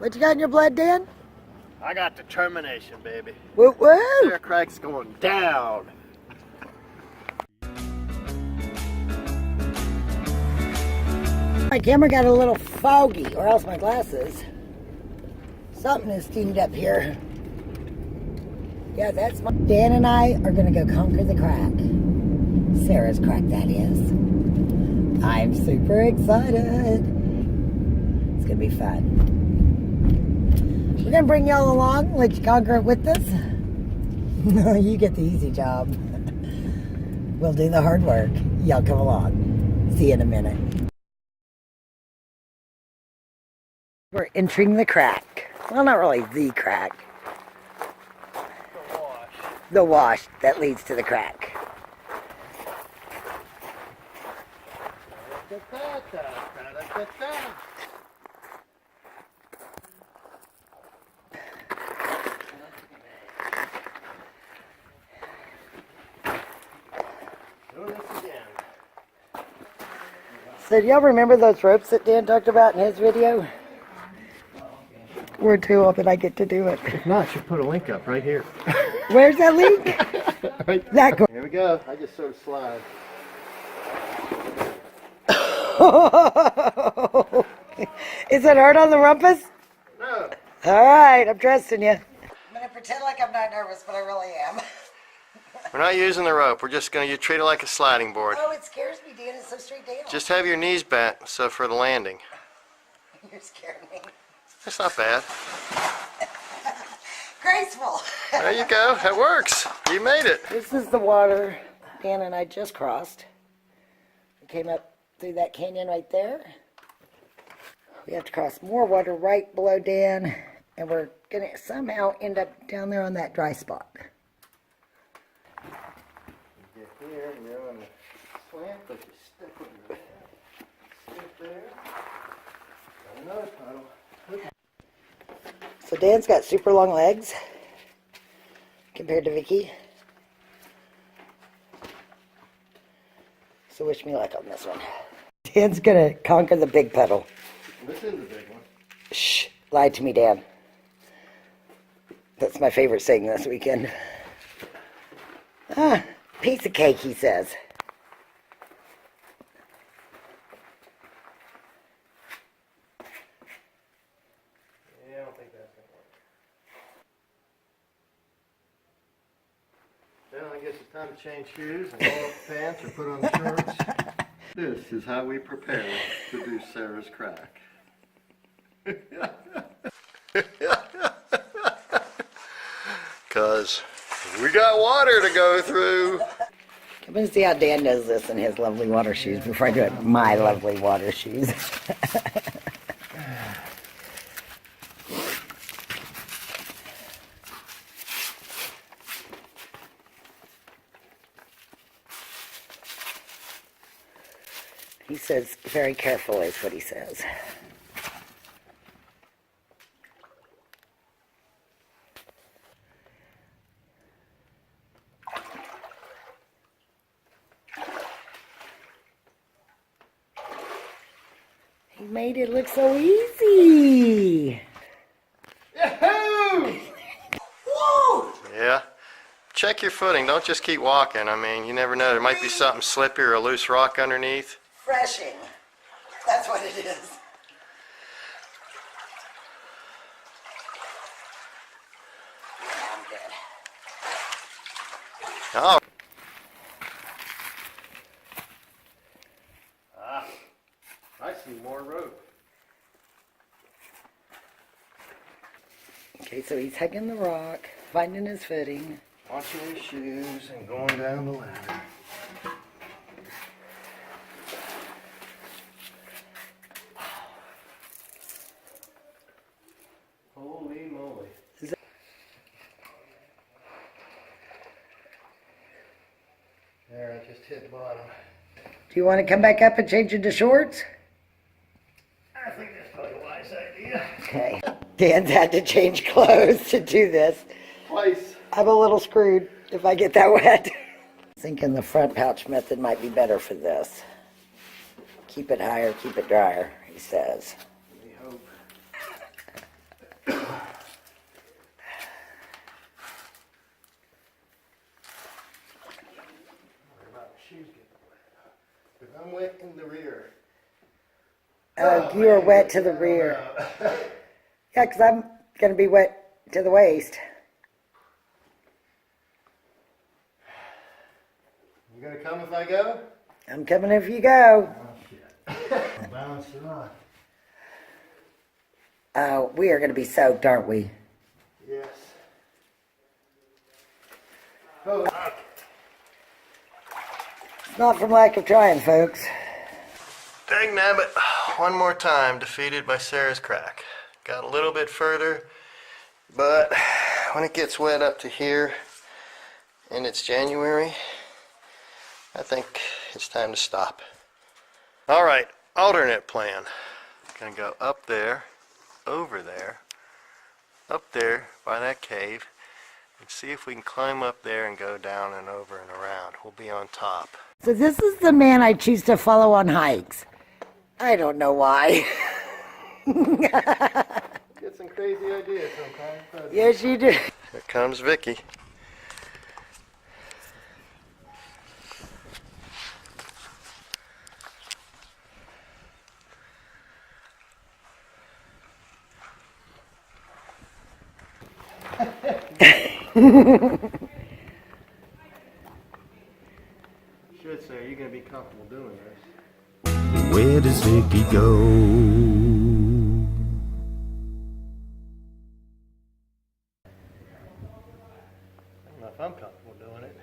What you got in your blood, Dan? I got determination, baby. Woo woo! SARA crack's going down. My camera got a little foggy, or else my glasses. Something is steamed up here. Yeah, that's my... Dan and I are gonna go conquer the crack. Sarah's crack, that is. I'm super excited. It's gonna be fun. We're gonna bring y'all along, let you conquer it with us. No, you get the easy job. We'll do the hard work. Y'all come along. See you in a minute. We're entering the crack. Well, not really the crack. The wash that leads to the crack. So do y'all remember those ropes that Dan talked about in his video? We're too open, I get to do it. If not, you put a link up right here. Where's that link? Right that go. Here we go. I just sort of slide. Is it hard on the rumpus? No. All right, I'm trusting you. I'm going to pretend like I'm not nervous, but I really am. We're not using the rope. We're just going to treat it like a sliding board. Oh, it scares me, Dan. It's so straight down. Just have your knees bent so for the landing. You're scaring me. That's not bad. Graceful. There you go. That works. You made it. This is the water Dan and I just crossed. We came up through that canyon right there. We have to cross more water right below Dan, and we're going to somehow end up down there on that dry spot. You get here, and you're on the slant, but you stick with your stick there. Got another puddle. So Dan's got super long legs compared to Vicky. So wish me luck on this one. Dan's gonna conquer the big puddle. This is the big one. Shh, lied to me, Dan. That's my favorite saying this weekend. Ah, piece of cake, he says. Yeah, I don't think that's going to work. Then I guess it's time to change shoes and roll up the pants or put on the shorts. This is how we prepare to do Sarah's crack. Because we got water to go through. Come and see how Dan does this in his lovely water shoes before I do it in my lovely water shoes. He says, very careful is what he says. He made it look so easy. Yahoo! Woo! Yeah. Check your footing. Don't just keep walking. I mean, you never know. There might be something slippy or a loose rock underneath. Freshing. That's what it is. I'm good. Oh. I see more rope. Okay, so he's hugging the rock, finding his footing. Watching his shoes and going down the ladder. Holy moly. There, I just hit bottom. Do you want to come back up and change into shorts? I think that's probably a wise idea. Okay. Dan's had to change clothes to do this. Twice. I'm a little screwed if I get that wet. Thinking the front pouch method might be better for this. Keep it higher, keep it drier, he says. We hope. in the rear. Oh, you are wet to the rear. Yeah, because I'm going to be wet to the waist. You gonna come if I go? I'm coming if you go. Oh shit. I'm bouncing on. Oh, we are going to be soaked, aren't we? Yes. Oh. It's not from lack of trying, folks. Dang nabbit. One more time, defeated by Sarah's crack. Got a little bit further, but when it gets wet up to here and it's January, I think it's time to stop. All right, alternate plan. Gonna go up there, over there, up there by that cave, and see if we can climb up there and go down and over and around. We'll be on top. So this is the man I choose to follow on hikes. I don't know why. Get some crazy ideas sometimes. Doesn't it? Yes, you do. Here comes Vicky. Should say, are you going to be comfortable doing this? Where does Vicky go? I don't know if I'm comfortable doing it.